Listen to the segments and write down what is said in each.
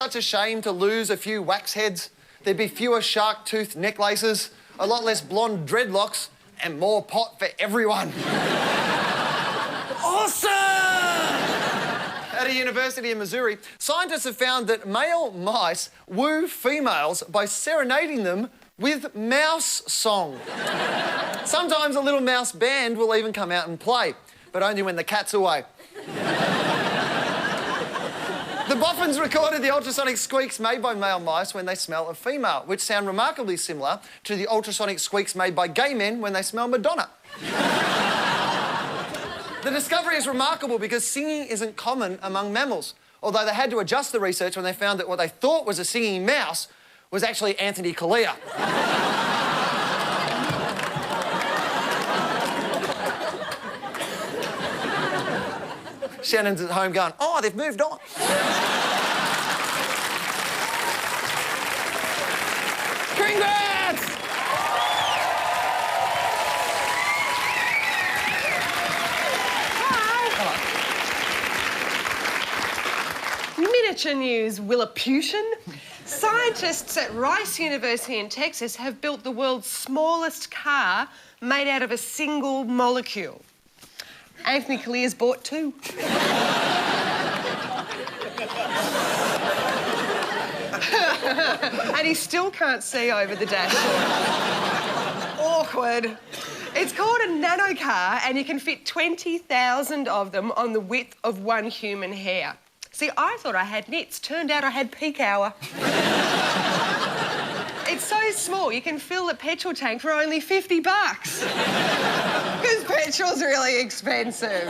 Such a shame to lose a few wax heads. There'd be fewer shark-tooth necklaces, a lot less blonde dreadlocks, and more pot for everyone. Awesome! At a university in Missouri, scientists have found that male mice woo females by serenading them with mouse song. Sometimes a little mouse band will even come out and play, but only when the cat's away. The boffins recorded the ultrasonic squeaks made by male mice when they smell a female, which sound remarkably similar to the ultrasonic squeaks made by gay men when they smell Madonna. The discovery is remarkable because singing isn't common among mammals, although they had to adjust the research when they found that what they thought was a singing mouse was actually Anthony Kalia. Shannon's at home going, oh, they've moved on. Congrats! Hi. Miniature news, Williputian. Scientists at Rice University in Texas have built the world's smallest car made out of a single molecule. Anthony Kalia's bought two. And he still can't see over the dashboard. Awkward. It's called a nano car, and you can fit 20,000 of them on the width of one human hair. See, I thought I had nits. Turned out I had peak hour. It's so small, you can fill the petrol tank for only $50. Because petrol's really expensive.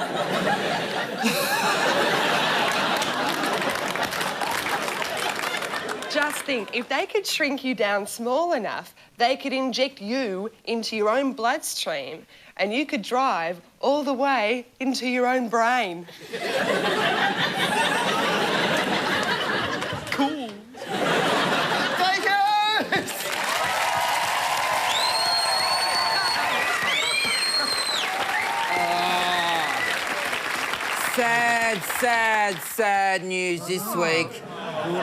Just think, if they could shrink you down small enough, they could inject you into your own bloodstream and you could drive all the way into your own brain. Cool. Thank you! Sad news this week.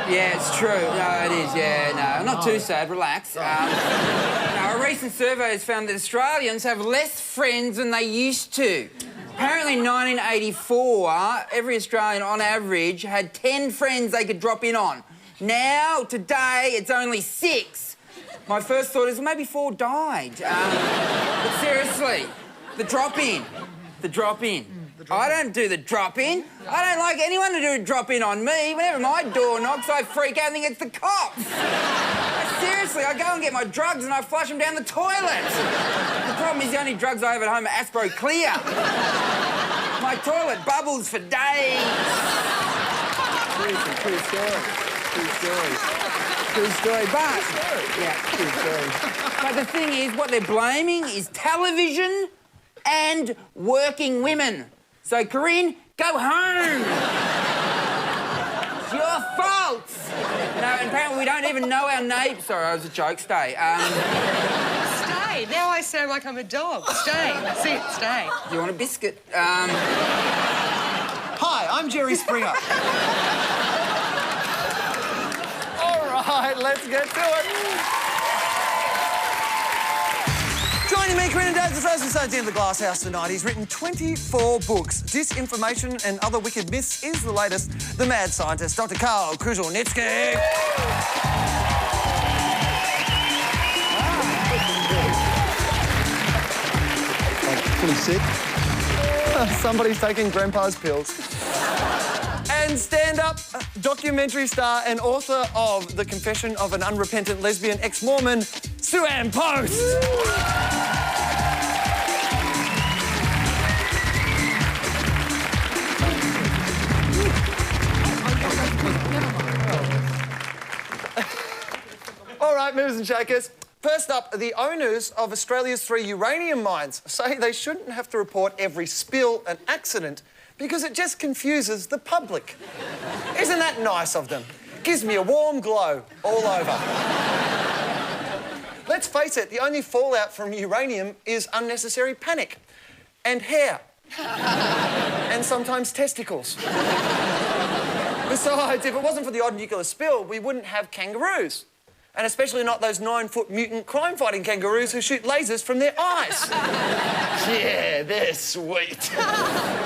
Yeah, it's true. No, it is, yeah, no. Not too sad, relax. A recent survey has found that Australians have less friends than they used to. Apparently in 1984, every Australian on average had 10 friends they could drop in on. Now, today, it's only 6. My first thought is, well, maybe 4 died. But seriously, the drop-in. I don't do the drop-in. I don't like anyone to do a drop-in on me. Whenever my door knocks, I freak out and think it's the cops. Seriously, I go and get my drugs and I flush them down the toilet. The problem is the only drugs I have at home are Aspro Clear. My toilet bubbles for days. True story. But the thing is, what they're blaming is television and working women. So, Corinne, go home. It's your fault. No, and apparently we don't even know our name. Sorry, that was a joke. Stay. Stay. Now I sound like I'm a dog. Stay. Sit. Stay. Do you want a biscuit? Hi, I'm Jerry Springer. All right, let's get to it. Joining me, Corinne and Dad, the first and second in the Glass House tonight. He's written 24 books. Disinformation and Other Wicked Myths is the latest. The mad scientist, Dr. Karl Kruszelnicki. Pretty sick. Somebody's taking Grandpa's pills. And stand-up documentary star and author of The Confession of an Unrepentant Lesbian Ex-Mormon, Sue-Ann Post. All right, movers and shakers. First up, the owners of Australia's 3 uranium mines say they shouldn't have to report every spill and accident because it just confuses the public. Isn't that nice of them? Gives me a warm glow all over. Let's face it, the only fallout from uranium is unnecessary panic and hair and sometimes testicles. The Besides, if it wasn't for the odd nuclear spill, we wouldn't have kangaroos. And especially not those 9-foot mutant crime-fighting kangaroos who shoot lasers from their eyes. Yeah, they're sweet.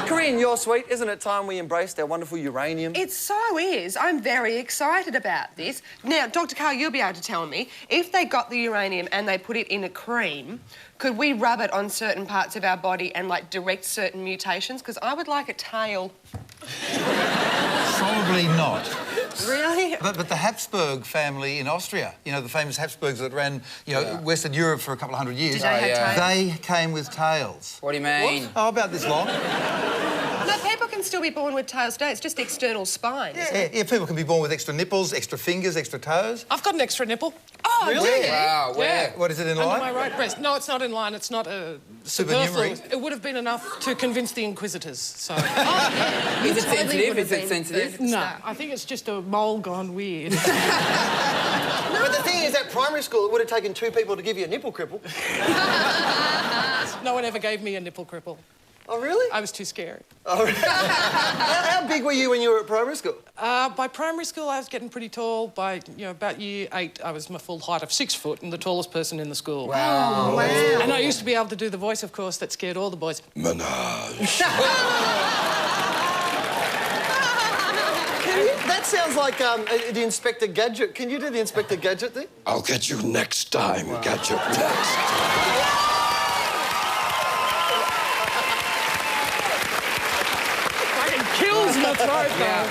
Corinne, you're sweet. Isn't it time we embraced our wonderful uranium? It so is. I'm very excited about this. Now, Dr. Karl, you'll be able to tell me, if they got the uranium and they put it in a cream, could we rub it on certain parts of our body and, like, direct certain mutations? Because I would like a tail. Probably not. Really? But the Habsburg family in Austria, you know, the famous Habsburgs that ran, you know, Western Europe for a couple of hundred years. Did they have tails? They came with tails. What do you mean? Oh, about this long. No, people can still be born with tails today. It's just external spine. Yeah, people can be born with extra nipples, extra fingers, extra toes. I've got an extra nipple. Oh, Really? do you? Wow, where? What is it in Under line? my right breast. No, it's not in line. It's not a Supernumerary? superfluous. It would have been enough to convince the inquisitors, so... Is it sensitive? Is it sensitive? No, I think it's just a mole gone weird. But the thing is, at primary school, it would have taken 2 people to give you a nipple cripple. No one ever gave me a nipple cripple. Oh, really? I was too scared. Oh, really? How big were you when you were at primary school? By primary school, I was getting pretty tall. By, you know, about year 8, I was my full height of 6 foot and the tallest person in the school. Wow. Wow. And I used to be able to do the voice, of course, that scared all the boys. That sounds like the Inspector Gadget. Can you do the Inspector Gadget thing? I'll get you next time, Gadget. Next. Fucking kills my throat, though.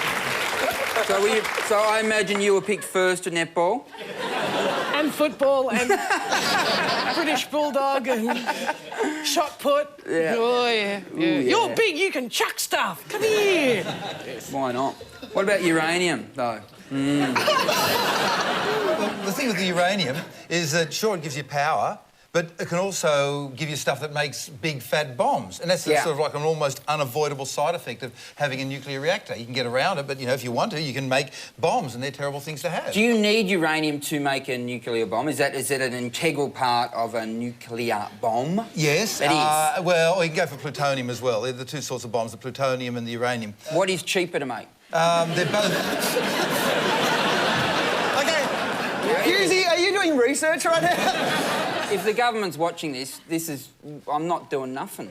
So I imagine you were picked first to netball. And football and British bulldog and shot put. Yeah. Oh, yeah. You're big, you can chuck stuff. Come here. Why not? What about uranium, though? Well, the thing with the uranium is that, sure, it gives you power, but it can also give you stuff that makes big, fat bombs. And that's sort of like an almost unavoidable side effect of having a nuclear reactor. You can get around it, but, you know, if you want to, you can make bombs, and they're terrible things to have. Do you need uranium to make a nuclear bomb? Is it an integral part of a nuclear bomb? Yes. It is. Well, or you can go for plutonium as well. They're the 2 sorts of bombs, the plutonium and the uranium. What is cheaper to make? They're both... Okay. Husey, are you doing research right now? If the government's watching this, I'm not doing nothing.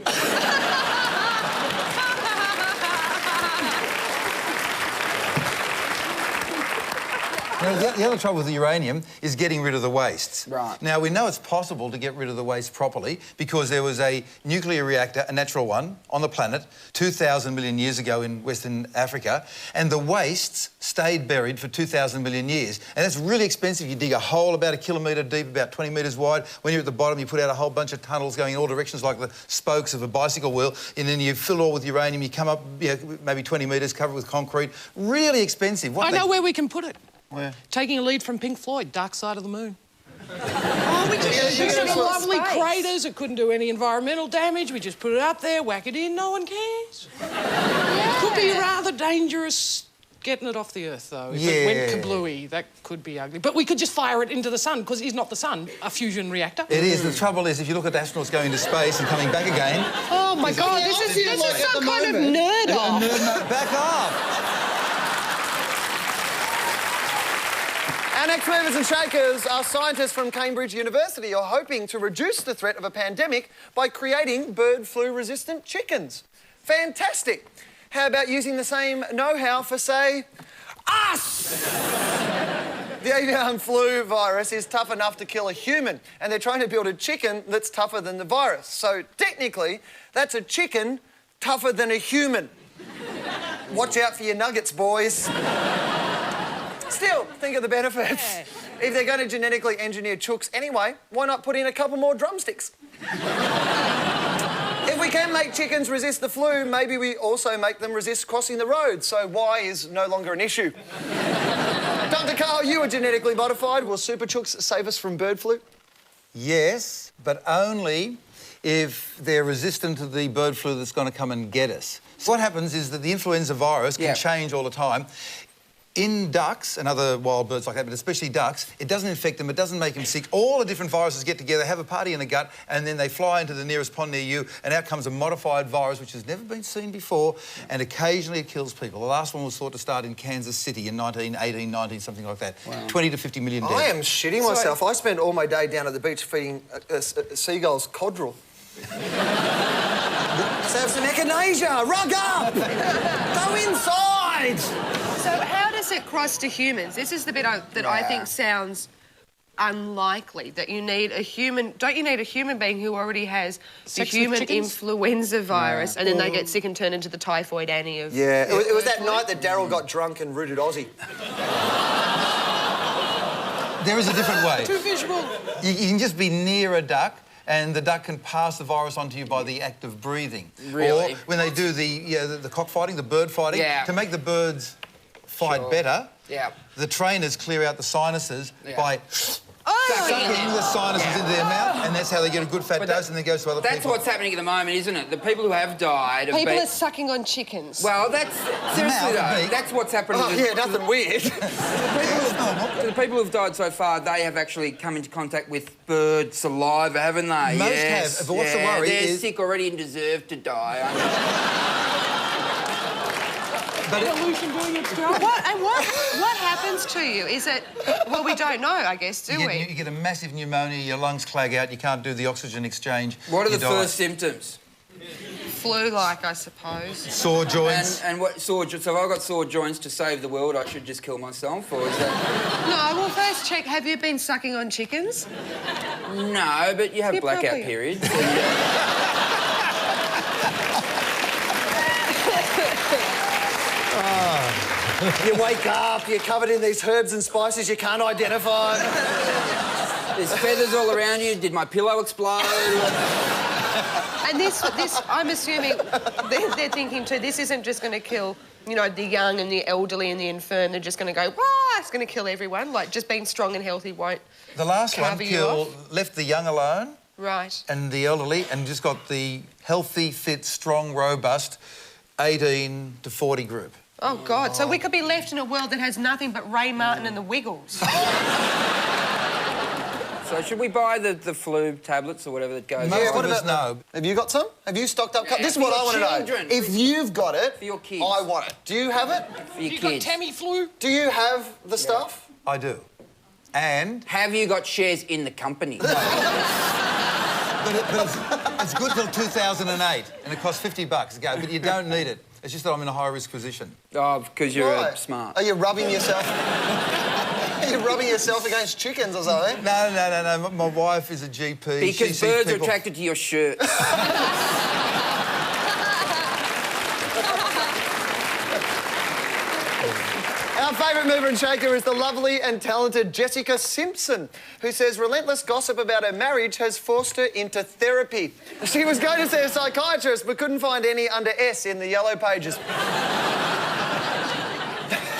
Now, the other trouble with the uranium is getting rid of the wastes. Right. Now, we know it's possible to get rid of the waste properly because there was a nuclear reactor, a natural one, on the planet 2,000 million years ago in Western Africa, and the wastes stayed buried for 2,000 million years. And that's really expensive. You dig a hole about 1 kilometre deep, about 20 metres wide. When you're at the bottom, you put out a whole bunch of tunnels going in all directions like the spokes of a bicycle wheel, and then you fill it all with uranium. You come up, you know, maybe 20 metres, cover it with concrete. Really expensive. I know where we can put it. Where? Taking a lead from Pink Floyd, Dark Side of the Moon. Oh, we just It's shoot it got into lovely space. craters. It couldn't do any environmental damage. We just put it up there, whack it in, no one cares. Could be rather dangerous getting it off the Earth, though. If it went kablooey, that could be ugly. But we could just fire it into the sun, because is not the sun a fusion reactor? It is. The trouble is, if you look at astronauts going into space and coming back again... Oh, my God, this is some kind of nerd off. Back off! Our next movers and shakers are scientists from Cambridge University who are hoping to reduce the threat of a pandemic by creating bird flu-resistant chickens. Fantastic. How about using the same know-how for, say, us? The avian flu virus is tough enough to kill a human, and they're trying to build a chicken that's tougher than the virus. So, technically, that's a chicken tougher than a human. Watch out for your nuggets, boys. Still, think of the benefits. Yeah. If they're going to genetically engineer chooks anyway, why not put in a couple more drumsticks? If we can make chickens resist the flu, maybe we also make them resist crossing the road, so why is no longer an issue. Dr. Karl, you are genetically modified. Will super chooks save us from bird flu? Yes, but only if they're resistant to the bird flu that's going to come and get us. So what happens is that the influenza virus can change all the time. in ducks and other wild birds like that, but especially ducks, it doesn't infect them, it doesn't make them sick. All the different viruses get together, have a party in the gut, and then they fly into the nearest pond near you, and out comes a modified virus which has never been seen before, and occasionally it kills people. The last one was thought to start in Kansas City in 1918, 19, something like that. Wow. 20 to 50 million dead. I am shitting myself. I spent all my day down at the beach feeding seagulls codral. Let's have some echinacea! Rug up! Go inside! So how does it cross to humans? This is the bit that I think sounds unlikely, that you need a human... Don't you need a human being who already has the human influenza virus and then they get sick and turn into the typhoid Annie of... Yeah, it was that night that Daryl got drunk and rooted Aussie. There is a different way. Too visual. You can just be near a duck, and the duck can pass the virus onto you by the act of breathing. Really? Or when they do the cockfighting, the bird fighting, to make the birds fight better, the trainers clear out the sinuses by sucking the sinuses into their mouth, and that's how they get a good fat dose, and then goes to other people. That's what's happening at the moment, isn't it? The people who have died... People are sucking on chickens. Well, that's... Seriously, though, that's what's happening. Oh, yeah, nothing weird. The people who've died so far, they have actually come into contact with bird saliva, haven't they? Most have, but what's the worry they're is... sick already and deserve to die. But Evolution doing its job. What happens to you? Is it... Well, we don't know, I guess, do we? You get a massive pneumonia, your lungs clag out, you can't do the oxygen exchange. What are the first symptoms? Flu-like, I suppose. Sore joints. And what sore joints? So if I've got sore joints to save the world, I should just kill myself, or is that... No, well, first check, have you been sucking on chickens? No, but you have blackout periods. You wake up, you're covered in these herbs and spices you can't identify. There's feathers all around you. Did my pillow explode? And this, I'm assuming they're thinking too, this isn't just going to kill, you know, the young and the elderly and the infirm. They're just going to go, wah, it's going to kill everyone. Like, just being strong and healthy won't The last one left the young alone. Right. And the elderly, and just got the healthy, fit, strong, robust 18 to 40 group. Oh, God. So we could be left in a world that has nothing but Ray Martin and the Wiggles. So should we buy the flu tablets or whatever that goes? Most of us know. Have you got some? Have you stocked up? This is what I want to know. If you've got it, for your kids. I want it. Do you have it? For your You kids. got Tamiflu? Do you have the stuff? I do. And... Have you got shares in the company? But it's good till 2008, and it costs $50 to go, but you don't need it. It's just that I'm in a high-risk position. Oh, because you're smart. Are you rubbing yourself... Are you rubbing yourself against chickens or something? No. My wife is a GP. Because birds are attracted to your shirts. Our favourite mover and shaker is the lovely and talented Jessica Simpson, who says relentless gossip about her marriage has forced her into therapy. She was going to see a psychiatrist but couldn't find any under S in the yellow pages.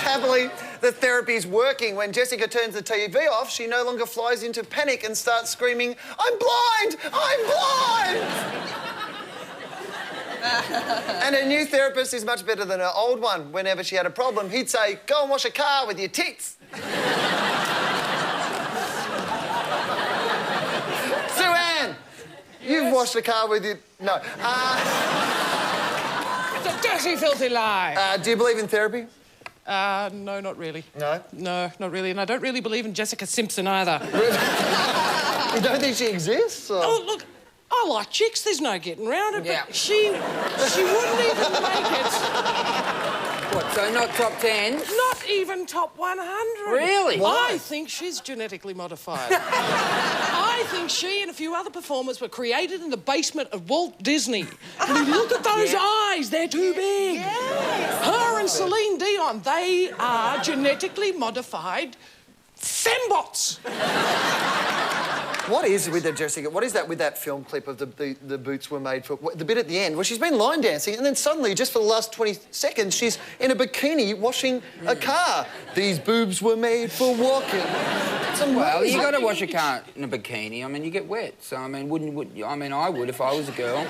Happily, the therapy's working. When Jessica turns the TV off, she no longer flies into panic and starts screaming, "I'm blind! I'm blind!" And her new therapist is much better than her old one. Whenever she had a problem, he'd say, "Go and wash a car with your tits." Sue-Ann, you've washed a car with your... No. It's a dirty, filthy lie. Do you believe in therapy? No, not really. No? No, not really. And I don't really believe in Jessica Simpson either. You don't think she exists? Or... Oh, look, I like chicks. There's no getting around it. Yeah. But she wouldn't even make it. What, so not top 10? Not even top 100. Really? Why? I think she's genetically modified. I think she and a few other performers were created in the basement of Walt Disney. And you look at those eyes, they're too big. Yes. Her and Celine Dion, they are genetically modified fembots. What is with the Jessica? What is that with that film clip of the boots were made for... The bit at the end where she's been line dancing and then suddenly, just for the last 20 seconds, she's in a bikini washing a car. These boobs were made for walking. Well, you got to wash a car in a bikini. I mean, you get wet. So, I mean, I would if I was a girl.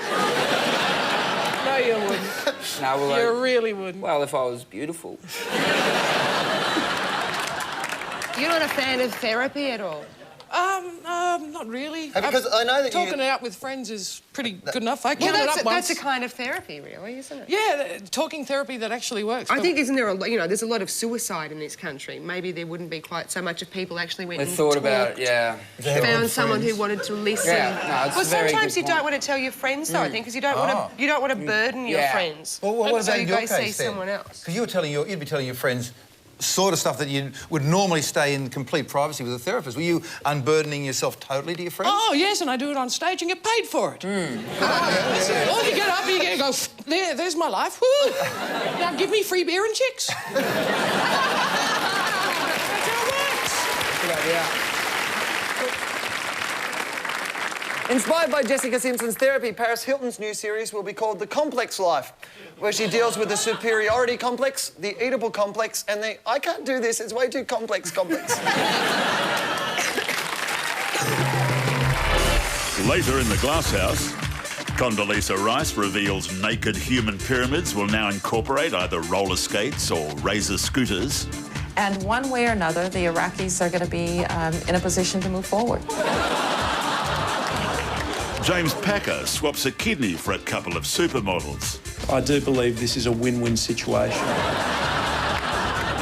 No, you wouldn't. No, well, You really wouldn't. Well, if I was beautiful. You're not a fan of therapy at all? Not really. Because I know that talking out with friends is pretty good enough. I counted up once. That's a kind of therapy, really, isn't it? Yeah, talking therapy that actually works. I think, isn't there there's a lot of suicide in this country. Maybe there wouldn't be quite so much if people actually went and thought talked, about it, yeah. found someone who wanted to listen. Yeah, no, it's well, a very sometimes good you don't point. want to tell your friends, though, I think, because you don't want to burden your friends. Well, what so about you in your go case, see then? someone else. Because you'd be telling your friends sort of stuff that you would normally stay in complete privacy with a therapist. Were you unburdening yourself totally to your friends? Oh, yes, and I do it on stage and get paid for it. That's it. Or you get up and you go, there's my life. Woo! Now give me free beer and chicks. That's how it works. Good idea. Inspired by Jessica Simpson's therapy, Paris Hilton's new series will be called The Complex Life, where she deals with the superiority complex, the eatable complex, and the I can't do this, it's way too complex. Later in the Glass House, Condoleezza Rice reveals naked human pyramids will now incorporate either roller skates or razor scooters. And one way or another, the Iraqis are going to be in a position to move forward. James Packer swaps a kidney for a couple of supermodels. I do believe this is a win-win situation.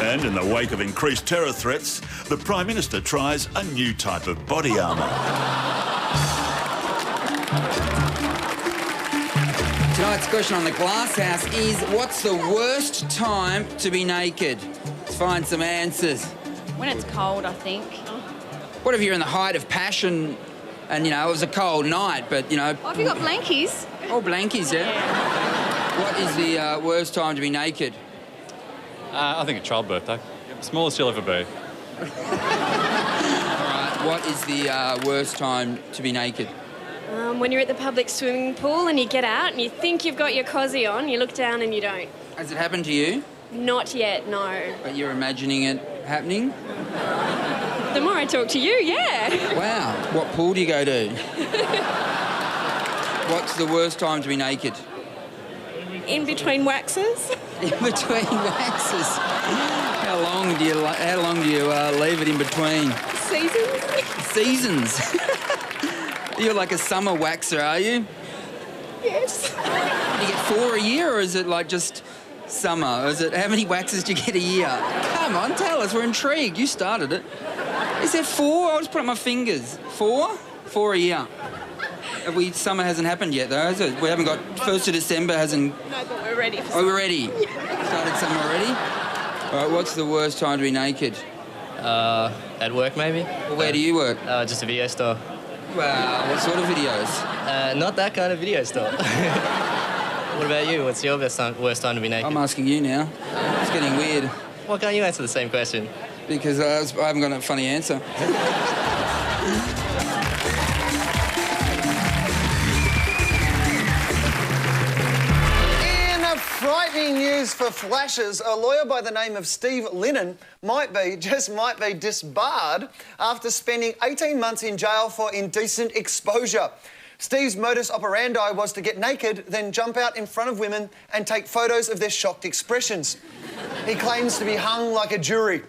And in the wake of increased terror threats, the Prime Minister tries a new type of body armour. Tonight's question on the Glass House is, what's the worst time to be naked? Let's find some answers. When it's cold, I think. What if you're in the height of passion and, it was a cold night, but, Oh, have you got blankies? Oh, blankies, yeah. What is the worst time to be naked? I think a childbirth, though. Smallest you'll ever be. All right, what is the worst time to be naked? When you're at the public swimming pool and you get out and you think you've got your cossie on, you look down and you don't. Has it happened to you? Not yet, no. But you're imagining it happening? The more I talk to you, yeah. Wow. What pool do you go to? What's the worst time to be naked? In between waxes. In between waxes. How long do you leave it in between? Seasons. Seasons. You're like a summer waxer, are you? Yes. Do you get 4 a year, or is it like just summer? Or is it how many waxes do you get a year? Come on, tell us. We're intrigued. You started it. Is there 4? I'll just put up my fingers. 4? 4 a year. Summer hasn't happened yet, though, has it? We haven't got 1st of December, hasn't... No, but we're ready. Oh, we're ready. Started summer already? All right, what's the worst time to be naked? At work, maybe. Well, where do you work? Just a video store. Wow, what sort of videos? Not that kind of video store. What about you? What's your worst time to be naked? I'm asking you now. It's getting weird. Why can't you answer the same question? Because I haven't got a funny answer. Frightening news for flashers. A lawyer by the name of Steve Linnon might be disbarred after spending 18 months in jail for indecent exposure. Steve's modus operandi was to get naked, then jump out in front of women and take photos of their shocked expressions. He claims to be hung like a jury.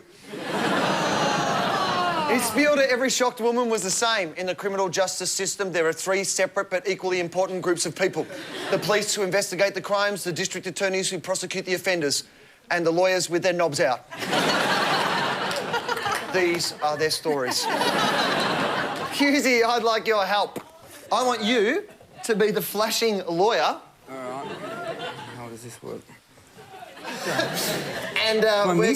His spiel to every shocked woman was the same. In the criminal justice system, there are 3 separate but equally important groups of people. The police who investigate the crimes, the district attorneys who prosecute the offenders, and the lawyers with their knobs out. These are their stories. Husey, I'd like your help. I want you to be the flashing lawyer. All right. How does this work? And we're...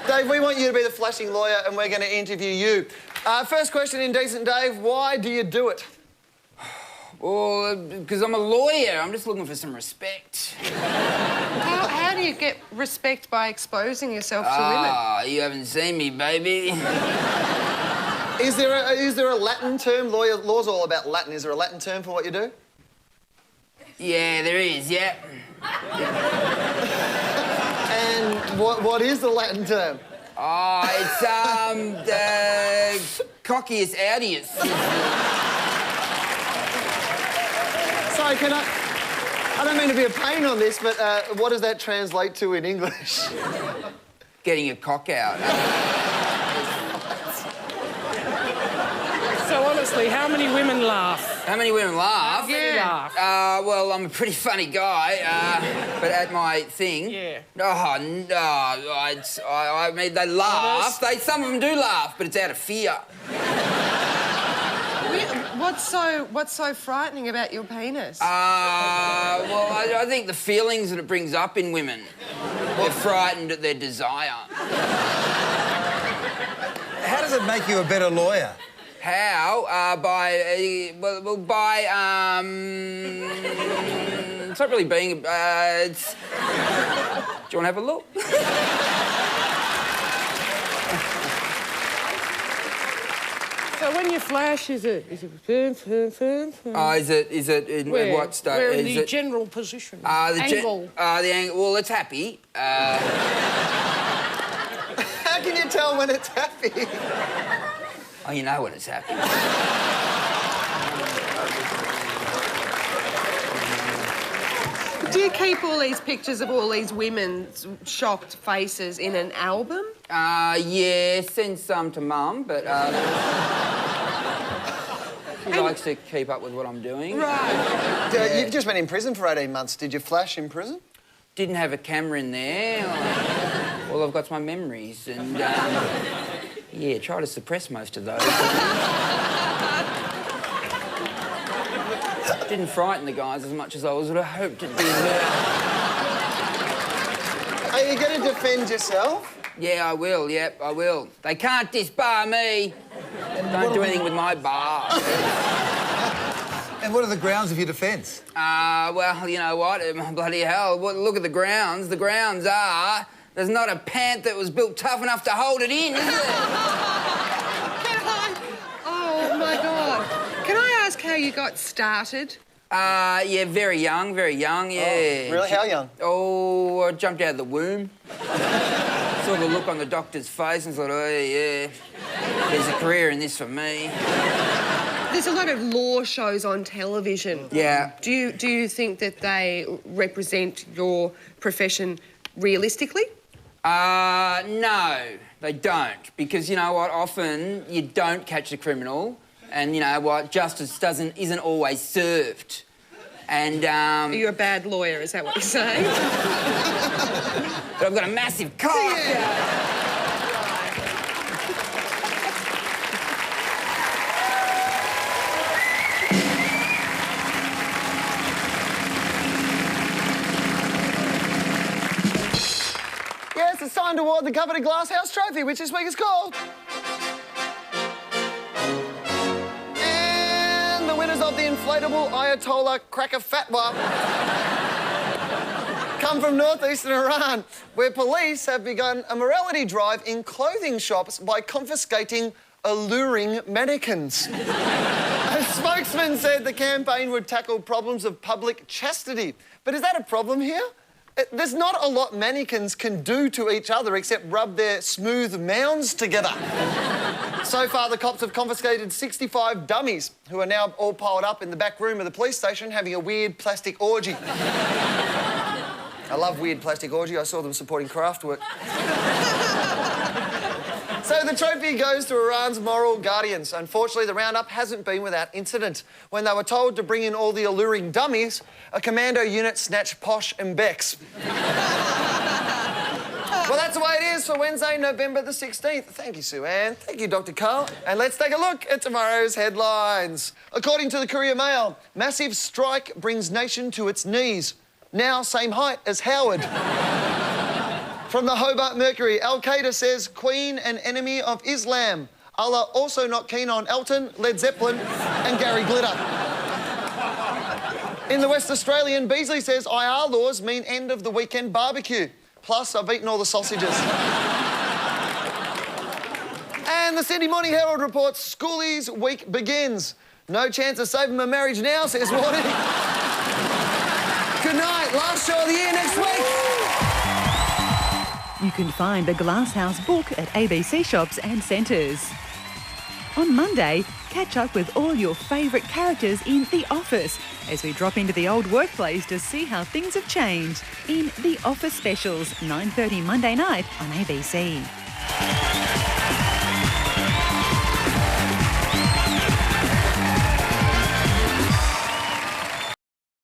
Dave, we want you to be the flashing lawyer and we're going to interview you. First question, Indecent Dave, why do you do it? Well, because I'm a lawyer. I'm just looking for some respect. How do you get respect by exposing yourself to women? Ah, you haven't seen me, baby. Is there a Latin term? Law's all about Latin. Is there a Latin term for what you do? Yeah, there is, yeah. And what is the Latin term? Oh, it's, cockius audius. Sorry, can I don't mean to be a pain on this, but what does that translate to in English? Getting a cock out. So honestly, how many women laugh? How many women laugh? Yeah. Well, I'm a pretty funny guy, but at my thing... Yeah. Oh, no, I mean, they laugh. Some of them do laugh, but it's out of fear. What's so frightening about your penis? Well, I think the feelings that it brings up in women. They're frightened at their desire. How does it make you a better lawyer? How? By... It's not really being... it's... Do you want to have a look? So when you flash, is it Oh, is it in what state? Where in the general position? Angle. The angle. Well, it's happy. How can you tell when it's happy? Oh, you know when it's happy. Do you keep all these pictures of all these women's shocked faces in an album? Yeah, send some to Mum, but she likes to keep up with what I'm doing. Right. You've just been in prison for 18 months. Did you flash in prison? Didn't have a camera in there. All I've got's my memories, and yeah, try to suppress most of those. Didn't frighten the guys as much as I would have hoped it did. Are you going to defend yourself? Yeah, I will, yep, I will. They can't disbar me. Don't do anything with my bar. And what are the grounds of your defence? Well, you know what? Bloody hell, look at the grounds. The grounds are... There's not a pant that was built tough enough to hold it in, is there? Oh, my God. Can I ask how you got started? Yeah, very young, yeah. Oh, really? How young? Oh, I jumped out of the womb. Saw the look on the doctor's face and thought, oh, yeah, there's a career in this for me. There's a lot of law shows on television. Yeah. Do you think that they represent your profession realistically? No, they don't. Because, you know what, often you don't catch the criminal and, you know what, justice isn't always served. And, You're a bad lawyer, is that what you're saying? But I've got a massive cock. Yeah. Yes, it's time to award the coveted Glasshouse Trophy, which this week is called... And the winners of the inflatable Ayatollah Cracker Fatwa come from northeastern Iran, where police have begun a morality drive in clothing shops by confiscating alluring mannequins. A spokesman said the campaign would tackle problems of public chastity. But is that a problem here? There's not a lot mannequins can do to each other except rub their smooth mounds together. So far, the cops have confiscated 65 dummies who are now all piled up in the back room of the police station having a weird plastic orgy. I love weird plastic orgy. I saw them supporting Kraftwerk. So the trophy goes to Iran's moral guardians. Unfortunately, the roundup hasn't been without incident. When they were told to bring in all the alluring dummies, a commando unit snatched Posh and Bex. Well, that's the way it is for Wednesday, November the 16th. Thank you, Sue-Ann. Thank you, Dr. Karl. And let's take a look at tomorrow's headlines. According to the Courier Mail, massive strike brings nation to its knees. Now same height as Howard. From the Hobart Mercury, Al-Qaeda says Queen an enemy of Islam. Allah also not keen on Elton, Led Zeppelin and Gary Glitter. In the West Australian, Beasley says IR laws mean end of the weekend barbecue. Plus, I've eaten all the sausages. And the Sydney Morning Herald reports Schoolies week begins. No chance of saving my marriage now, says Warnie. Good night. Last show of the year next week. You can find the Glasshouse book at ABC shops and centres. On Monday, catch up with all your favourite characters in The Office as we drop into the old workplace to see how things have changed in The Office Specials, 9:30 Monday night on ABC.